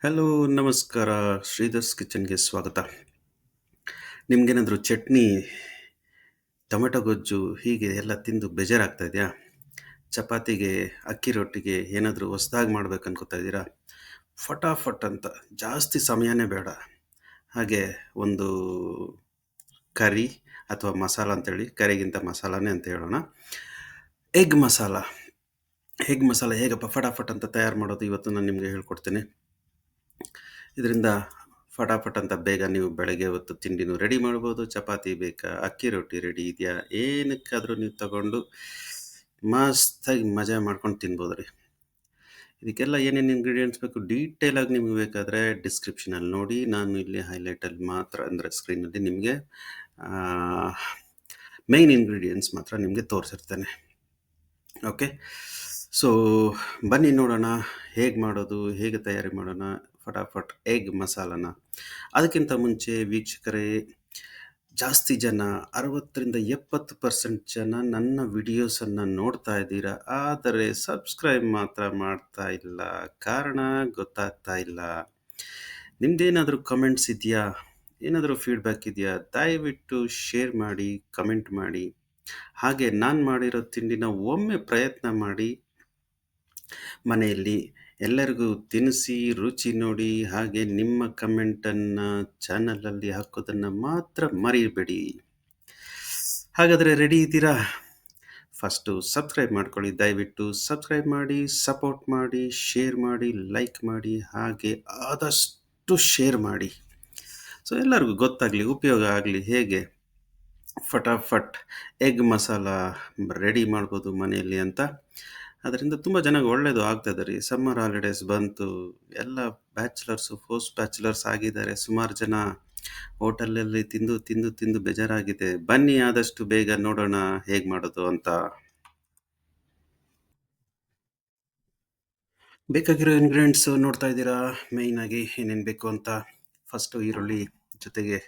Hello, ನಮಸ್ಕಾರ. ಶ್ರೀಧರ್ಸ್ ಕಿಚನ್ಗೆ ಸ್ವಾಗತ. ನಿಮ್ಗೇನಾದರೂ ಚಟ್ನಿ, ಟೊಮೆಟೊ ಗೊಜ್ಜು ಹೀಗೆ ಎಲ್ಲ ತಿಂದು ಬೇಜಾರಾಗ್ತಾ ಇದೆಯಾ? ಚಪಾತಿಗೆ, ಅಕ್ಕಿ ರೊಟ್ಟಿಗೆ ಏನಾದರೂ ಹೊಸ್ದಾಗಿ ಮಾಡ್ಬೇಕು ಅನ್ಕೋತಾ ಇದ್ದೀರಾ? ಫಟಾಫಟ್ ಅಂತ ಜಾಸ್ತಿ ಸಮಯನೇ ಬೇಡ. ಹಾಗೆ ಒಂದು ಕರಿ ಅಥವಾ ಮಸಾಲ ಅಂತೇಳಿ, ಕರಿಗಿಂತ ಮಸಾಲಾನೇ ಅಂತ ಹೇಳೋಣ. ಎಗ್ ಮಸಾಲ. ಎಗ್ ಮಸಾಲ ಹೇಗಪ್ಪ ಫಟಾಫಟ್ ಅಂತ ತಯಾರು ಮಾಡೋದು ಇವತ್ತು ನಾನು ನಿಮಗೆ ಹೇಳ್ಕೊಡ್ತೇನೆ. ಇದರಿಂದ ಫಟಾಫಟ್ ಅಂತ ಬೇಗ ನೀವು ಬೆಳಗ್ಗೆ ಹೊತ್ತು ತಿಂಡಿನೂ ರೆಡಿ ಮಾಡ್ಬೋದು. ಚಪಾತಿ ಬೇಕಾ, ಅಕ್ಕಿ ರೊಟ್ಟಿ ರೆಡಿ ಇದೆಯಾ, ಏನಕ್ಕಾದರೂ ನೀವು ತಗೊಂಡು ಮಸ್ತಾಗಿ ಮಜಾ ಮಾಡ್ಕೊಂಡು ತಿನ್ಬೋದು ರೀ. ಇದಕ್ಕೆಲ್ಲ ಏನೇನು ಇಂಗ್ರೀಡಿಯೆಂಟ್ಸ್ ಬೇಕು ಡೀಟೇಲಾಗಿ ನಿಮಗೆ ಬೇಕಾದರೆ ಡಿಸ್ಕ್ರಿಪ್ಷನಲ್ಲಿ ನೋಡಿ. ನಾನು ಇಲ್ಲಿ ಹೈಲೈಟಲ್ಲಿ ಮಾತ್ರ ಅಂದರೆ ಸ್ಕ್ರೀನಲ್ಲಿ ನಿಮಗೆ ಮೇಯ್ನ್ ಇಂಗ್ರೀಡಿಯೆಂಟ್ಸ್ ಮಾತ್ರ ನಿಮಗೆ ತೋರಿಸಿರ್ತೇನೆ. ಓಕೆ, ಸೊ ಬನ್ನಿ ನೋಡೋಣ ಹೇಗೆ ಮಾಡೋದು, ಹೇಗೆ ತಯಾರಿ ಮಾಡೋಣ ಫಟಾಫಟ್ ಎಗ್ ಮಸಾಲನ. ಅದಕ್ಕಿಂತ ಮುಂಚೆ ವೀಕ್ಷಕರೇ, ಜಾಸ್ತಿ ಜನ 60-70% ಜನ ನನ್ನ ವಿಡಿಯೋಸನ್ನು ನೋಡ್ತಾ ಇದ್ದೀರಾ, ಆದರೆ ಸಬ್ಸ್ಕ್ರೈಬ್ ಮಾತ್ರ ಮಾಡ್ತಾ ಇಲ್ಲ. ಕಾರಣ ಗೊತ್ತಾಗ್ತಾ ಇಲ್ಲ. ನಿಮ್ದೇನಾದರೂ ಕಮೆಂಟ್ಸ್ ಇದೆಯಾ, ಏನಾದರೂ ಫೀಡ್ಬ್ಯಾಕ್ ಇದೆಯಾ? ದಯವಿಟ್ಟು ಶೇರ್ ಮಾಡಿ, ಕಮೆಂಟ್ ಮಾಡಿ. ಹಾಗೆ ನಾನು ಮಾಡಿರೋ ತಿಂಡಿನ ಒಮ್ಮೆ ಪ್ರಯತ್ನ ಮಾಡಿ ಮನೆಯಲ್ಲಿ ಎಲ್ಲರಿಗೂ ತಿನ್ನಿಸಿ ರುಚಿ ನೋಡಿ. ಹಾಗೆ ನಿಮ್ಮ ಕಮೆಂಟನ್ನು ಚಾನಲಲ್ಲಿ ಹಾಕೋದನ್ನು ಮಾತ್ರ ಮರಿಬೇಡಿ. ಹಾಗಾದರೆ ರೆಡಿ ಇದ್ದೀರಾ? ಫಸ್ಟು ಸಬ್ಸ್ಕ್ರೈಬ್ ಮಾಡ್ಕೊಳ್ಳಿ. ದಯವಿಟ್ಟು ಸಬ್ಸ್ಕ್ರೈಬ್ ಮಾಡಿ, ಸಪೋರ್ಟ್ ಮಾಡಿ, ಶೇರ್ ಮಾಡಿ, ಲೈಕ್ ಮಾಡಿ, ಹಾಗೆ ಆದಷ್ಟು ಶೇರ್ ಮಾಡಿ. ಸೊ ಎಲ್ಲರಿಗೂ ಗೊತ್ತಾಗಲಿ, ಉಪಯೋಗ ಆಗಲಿ ಹೇಗೆ ಫಟಾಫಟ್ ಎಗ್ ಮಸಾಲ ರೆಡಿ ಮಾಡ್ಬೋದು ಮನೆಯಲ್ಲಿ ಅಂತ. ಅದರಿಂದ ತುಂಬ ಜನಕ್ಕೆ ಒಳ್ಳೆಯದು ಆಗ್ತದೆ ರೀ. ಸಮ್ಮರ್ ಹಾಲಿಡೇಸ್ ಬಂತು, ಎಲ್ಲ ಬ್ಯಾಚುಲರ್ಸು, ಪೋಸ್ಟ್ ಬ್ಯಾಚುಲರ್ಸ್ ಆಗಿದ್ದಾರೆ. ಸುಮಾರು ಜನ ಹೋಟೆಲಲ್ಲಿ ತಿಂದು ತಿಂದು ತಿಂದು ಬೇಜಾರಾಗಿದೆ. ಬನ್ನಿ ಆದಷ್ಟು ಬೇಗ ನೋಡೋಣ ಹೇಗೆ ಮಾಡೋದು ಅಂತ. ಬೇಕಾಗಿರೋ ಇಂಗ್ರೀಡಿಯೆಂಟ್ಸು ನೋಡ್ತಾ ಇದ್ದೀರಾ, ಮೇಯ್ನಾಗಿ ಏನೇನು ಬೇಕು ಅಂತ. ಫಸ್ಟು ಈರುಳ್ಳಿ ಜೊತೆಗೆ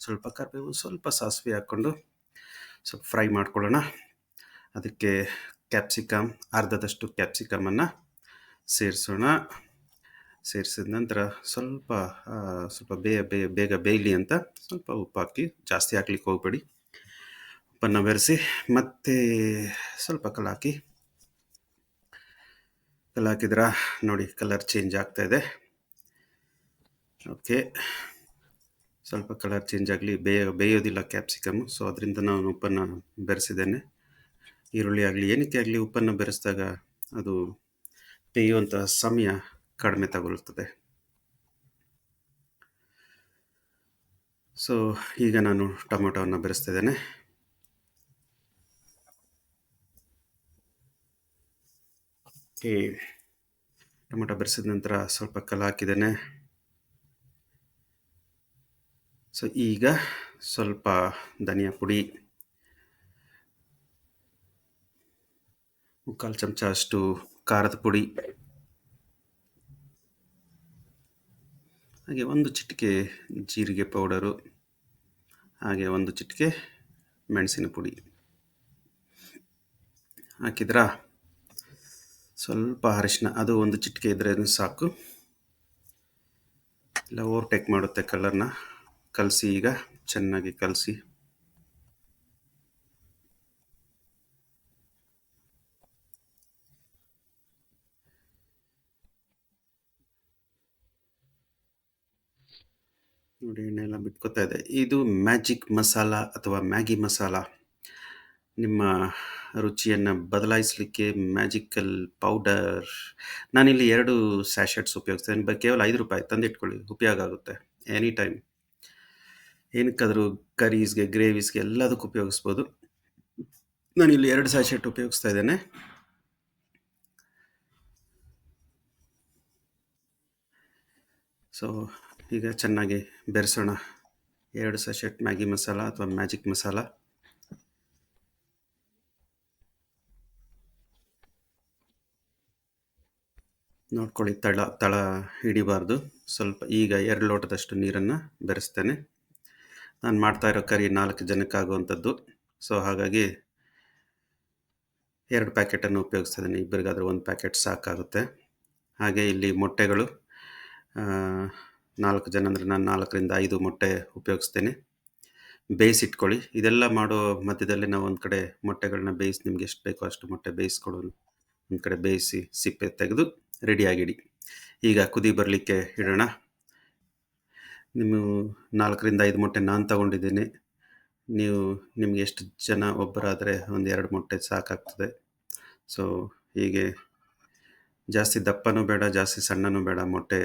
ಸ್ವಲ್ಪ ಕರಿಬೇವು, ಸ್ವಲ್ಪ ಸಾಸಿವೆ ಹಾಕ್ಕೊಂಡು ಸ್ವಲ್ಪ ಫ್ರೈ ಮಾಡ್ಕೊಳ್ಳೋಣ. ಅದಕ್ಕೆ ಕ್ಯಾಪ್ಸಿಕಮ್, ಅರ್ಧದಷ್ಟು ಕ್ಯಾಪ್ಸಿಕಮನ್ನು ಸೇರಿಸೋಣ. ಸೇರಿಸಿದ ನಂತರ ಸ್ವಲ್ಪ ಬೇಗ ಬೇಯಲಿ ಅಂತ ಸ್ವಲ್ಪ ಉಪ್ಪು ಹಾಕಿ, ಜಾಸ್ತಿ ಹಾಕ್ಲಿಕ್ಕೆ ಹೋಗಬೇಡಿ. ಉಪ್ಪನ್ನು ಬೆರೆಸಿ ಮತ್ತೆ ಸ್ವಲ್ಪ ಕಲ್ಲು ಹಾಕಿದ್ರ ನೋಡಿ, ಕಲರ್ ಚೇಂಜ್ ಆಗ್ತಾ ಇದೆ. ಓಕೆ, ಸ್ವಲ್ಪ ಕಲರ್ ಚೇಂಜ್ ಆಗಲಿ. ಬೇಯೋದಿಲ್ಲ ಕ್ಯಾಪ್ಸಿಕಮ್ಮು, ಸೊ ಅದರಿಂದ ನಾನು ಉಪ್ಪನ್ನು ಬೆರೆಸಿದ್ದೇನೆ. ಈರುಳ್ಳಿ ಆಗಲಿ ಏನಕ್ಕೆ ಆಗಲಿ ಉಪ್ಪನ್ನು ಬೆರೆಸಿದಾಗ ಅದು ಬೇಯುವಂಥ ಸಮಯ ಕಡಿಮೆ ತಗೊಳ್ತದೆ. ಸೊ ಈಗ ನಾನು ಟೊಮೊಟೊವನ್ನು ಬೆರೆಸ್ತಿದ್ದೇನೆ. ಓಕೆ, ಟೊಮೊಟೊ ಬೆರೆಸಿದ ನಂತರ ಸ್ವಲ್ಪ ಕಲ್ಲು ಹಾಕಿದ್ದೇನೆ. ಸೊ ಈಗ ಸ್ವಲ್ಪ ಧನಿಯಾ ಪುಡಿ, 1/4 ಚಮಚ ಅಷ್ಟು ಖಾರದ ಪುಡಿ, ಹಾಗೆ 1 ಚಿಟಿಕೆ ಜೀರಿಗೆ ಪೌಡರು, ಹಾಗೆ 1 ಚಿಟಿಕೆ ಮೆಣಸಿನ ಪುಡಿ ಹಾಕಿದ್ರ. ಸ್ವಲ್ಪ ಅರಿಶಿನ, ಅದು 1 ಚಿಟಿಕೆ ಇದ್ದರೆ ಸಾಕು, ಇಲ್ಲ ಓವರ್ಟೇಕ್ ಮಾಡುತ್ತೆ ಕಲರ್ನ. ಕಲಸಿ, ಈಗ ಚೆನ್ನಾಗಿ ಕಲಸಿ. ನೋಡಿ, ಎಣ್ಣೆಲ್ಲ ಬಿಟ್ಕೋತಾ ಇದೆ. ಇದು ಮ್ಯಾಜಿಕ್ ಮಸಾಲ ಅಥವಾ ಮ್ಯಾಗಿ ಮಸಾಲ. ನಿಮ್ಮ ರುಚಿಯನ್ನು ಬದಲಾಯಿಸಲಿಕ್ಕೆ ಮ್ಯಾಜಿಕಲ್ ಪೌಡರ್. ನಾನಿಲ್ಲಿ 2 ಸ್ಯಾಶೆಟ್ಸ್ ಉಪಯೋಗಿಸ್ತೇನೆ. ಕೇವಲ ₹5 ತಂದಿಟ್ಕೊಳ್ಳಿ, ಉಪಯೋಗ ಆಗುತ್ತೆ. ಎನಿ ಟೈಮ್ ಏನಕ್ಕಾದರೂ ಕರೀಸ್ಗೆ, ಗ್ರೇವೀಸ್ಗೆ ಎಲ್ಲದಕ್ಕೂ ಉಪಯೋಗಿಸ್ಬೋದು. ನಾನಿಲ್ಲಿ 2 ಸ್ಯಾಶೆಟ್ ಉಪಯೋಗಿಸ್ತಾ ಇದ್ದೇನೆ. ಸೊ ಈಗ ಚೆನ್ನಾಗಿ ಬೆರೆಸೋಣ 2 ಸ್ಯಾಶೆಟ್ ಮ್ಯಾಗಿ ಮಸಾಲ ಅಥವಾ ಮ್ಯಾಜಿಕ್ ಮಸಾಲ. ನೋಡ್ಕೊಳ್ಳಿ, ತಳ ಹಿಡಿಬಾರ್ದು. ಸ್ವಲ್ಪ ಈಗ 2 ಲೋಟದಷ್ಟು ನೀರನ್ನು ಬೆರೆಸ್ತೇನೆ. ನಾನು ಮಾಡ್ತಾ ಇರೋ ಕರಿ 4 ಜನಕ್ಕಾಗುವಂಥದ್ದು. ಸೊ ಹಾಗಾಗಿ 2 ಪ್ಯಾಕೆಟನ್ನು ಉಪಯೋಗಿಸ್ತಾ ಇದ್ದೀನಿ. ಇಬ್ಬರಿಗಾದರೂ 1 ಪ್ಯಾಕೆಟ್ ಸಾಕಾಗುತ್ತೆ. ಹಾಗೆ ಇಲ್ಲಿ ಮೊಟ್ಟೆಗಳು ಆ, 4 ಜನ ಅಂದರೆ ನಾನು 4ರಿಂದ 5 ಮೊಟ್ಟೆ ಉಪಯೋಗಿಸ್ತೇನೆ. ಬೇಯಿಸಿಟ್ಕೊಳ್ಳಿ. ಇದೆಲ್ಲ ಮಾಡೋ ಮಧ್ಯದಲ್ಲಿ ನಾವು ಒಂದು ಕಡೆ ಮೊಟ್ಟೆಗಳನ್ನ ಬೇಯಿಸಿ ನಿಮ್ಗೆ ಎಷ್ಟು ಬೇಕೋ ಅಷ್ಟು ಮೊಟ್ಟೆ ಬೇಯಿಸ್ಕೊಳ್ಳೋದು. ಒಂದು ಕಡೆ ಬೇಯಿಸಿ ಸಿಪ್ಪೆ ತೆಗೆದು ರೆಡಿಯಾಗಿಡಿ. ಈಗ ಕುದಿ ಬರಲಿಕ್ಕೆ ಇಡೋಣ. ನೀವು 4ರಿಂದ 5 ಮೊಟ್ಟೆ ನಾನು ತಗೊಂಡಿದ್ದೀನಿ. ನೀವು ನಿಮ್ಗೆ ಎಷ್ಟು ಜನ ಒಬ್ಬರಾದರೆ ಒಂದು 2 ಮೊಟ್ಟೆ ಸಾಕಾಗ್ತದೆ. ಸೊ ಹೀಗೆ ಜಾಸ್ತಿ ದಪ್ಪನೂ ಬೇಡ, ಜಾಸ್ತಿ ಸಣ್ಣನೂ ಬೇಡ. ಮೊಟ್ಟೆ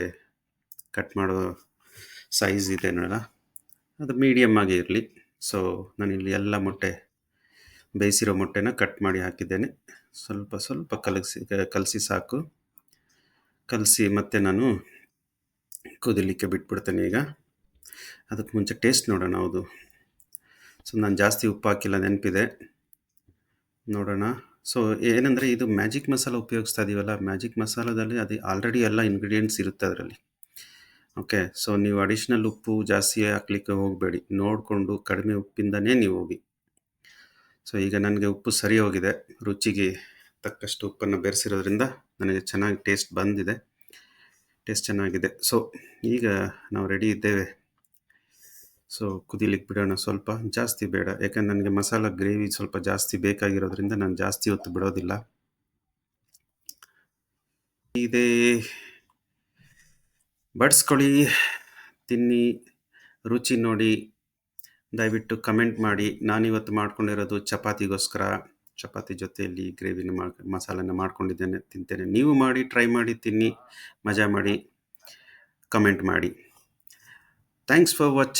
ಕಟ್ ಮಾಡೋ ಸೈಜ್ ಇದೆ ನೋಡ, ಅದು ಮೀಡಿಯಮ್ ಆಗಿ ಇರಲಿ. ಸೊ ನಾನಿಲ್ಲಿ ಎಲ್ಲ ಮೊಟ್ಟೆ ಬೇಯಿಸಿರೋ ಮೊಟ್ಟೆನ ಕಟ್ ಮಾಡಿ ಹಾಕಿದ್ದೇನೆ. ಸ್ವಲ್ಪ ಸ್ವಲ್ಪ ಕಲಸಿ ಸಾಕು. ಕಲಸಿ ಮತ್ತೆ ನಾನು ಕುದಿಲಿಕ್ಕೆ ಬಿಟ್ಬಿಡ್ತೇನೆ. ಈಗ ಅದಕ್ಕೆ ಮುಂಚೆ ಟೇಸ್ಟ್ ನೋಡೋಣ. ಹೌದು, ಸೊ ನಾನು ಜಾಸ್ತಿ ಉಪ್ಪು ಹಾಕಿಲ್ಲ, ನೆನಪಿದೆ. ನೋಡೋಣ. ಸೊ ಏನಂದರೆ ಇದು ಮ್ಯಾಜಿಕ್ ಮಸಾಲ ಉಪಯೋಗಿಸ್ತಾ ಇದೀವಲ್ಲ, ಮ್ಯಾಜಿಕ್ ಮಸಾಲದಲ್ಲಿ ಅದು ಆಲ್ರೆಡಿ ಎಲ್ಲ ಇಂಗ್ರೀಡಿಯೆಂಟ್ಸ್ ಇರುತ್ತೆ ಅದರಲ್ಲಿ. ಓಕೆ, ಸೊ ನೀವು ಅಡಿಷ್ನಲ್ ಉಪ್ಪು ಜಾಸ್ತಿ ಹಾಕ್ಲಿಕ್ಕೆ ಹೋಗಬೇಡಿ. ನೋಡಿಕೊಂಡು ಕಡಿಮೆ ಉಪ್ಪಿಂದನೇ ನೀವು ಹೋಗಿ. ಸೊ ಈಗ ನನಗೆ ಉಪ್ಪು ಸರಿ ಹೋಗಿದೆ. ರುಚಿಗೆ ತಕ್ಕಷ್ಟು ಉಪ್ಪನ್ನು ಬೆರೆಸಿರೋದ್ರಿಂದ ನನಗೆ ಚೆನ್ನಾಗಿ ಟೇಸ್ಟ್ ಬಂದಿದೆ. ಟೇಸ್ಟ್ ಚೆನ್ನಾಗಿದೆ. ಸೊ ಈಗ ನಾವು ರೆಡಿ ಇದ್ದೇವೆ. ಸೊ ಕುದಿಲಿಕ್ಕೆ ಬಿಡೋಣ. ಸ್ವಲ್ಪ ಜಾಸ್ತಿ ಬೇಡ, ಯಾಕಂದ್ರೆ ನನಗೆ ಮಸಾಲ ಗ್ರೇವಿ ಸ್ವಲ್ಪ ಜಾಸ್ತಿ ಬೇಕಾಗಿರೋದ್ರಿಂದ ನಾನು ಜಾಸ್ತಿ ಹೊತ್ತು ಬಿಡೋದಿಲ್ಲ. ಇದೇ ಬಡಿಸ್ಕೊಳ್ಳಿ, ತಿನ್ನಿ, ರುಚಿ ನೋಡಿ, ದಯವಿಟ್ಟು ಕಮೆಂಟ್ ಮಾಡಿ. ನಾನಿವತ್ತು ಮಾಡ್ಕೊಂಡಿರೋದು ಚಪಾತಿಗೋಸ್ಕರ. ಚಪಾತಿ ಜೊತೆಯಲ್ಲಿ ಗ್ರೇವಿನ ಮಸಾಲನ ಮಾಡ್ಕೊಂಡಿದ್ದೇನೆ, ತಿಂತೇನೆ. ನೀವು ಮಾಡಿ, ಟ್ರೈ ಮಾಡಿ, ತಿನ್ನಿ, ಮಜಾ ಮಾಡಿ, ಕಮೆಂಟ್ ಮಾಡಿ. Thanks for watching.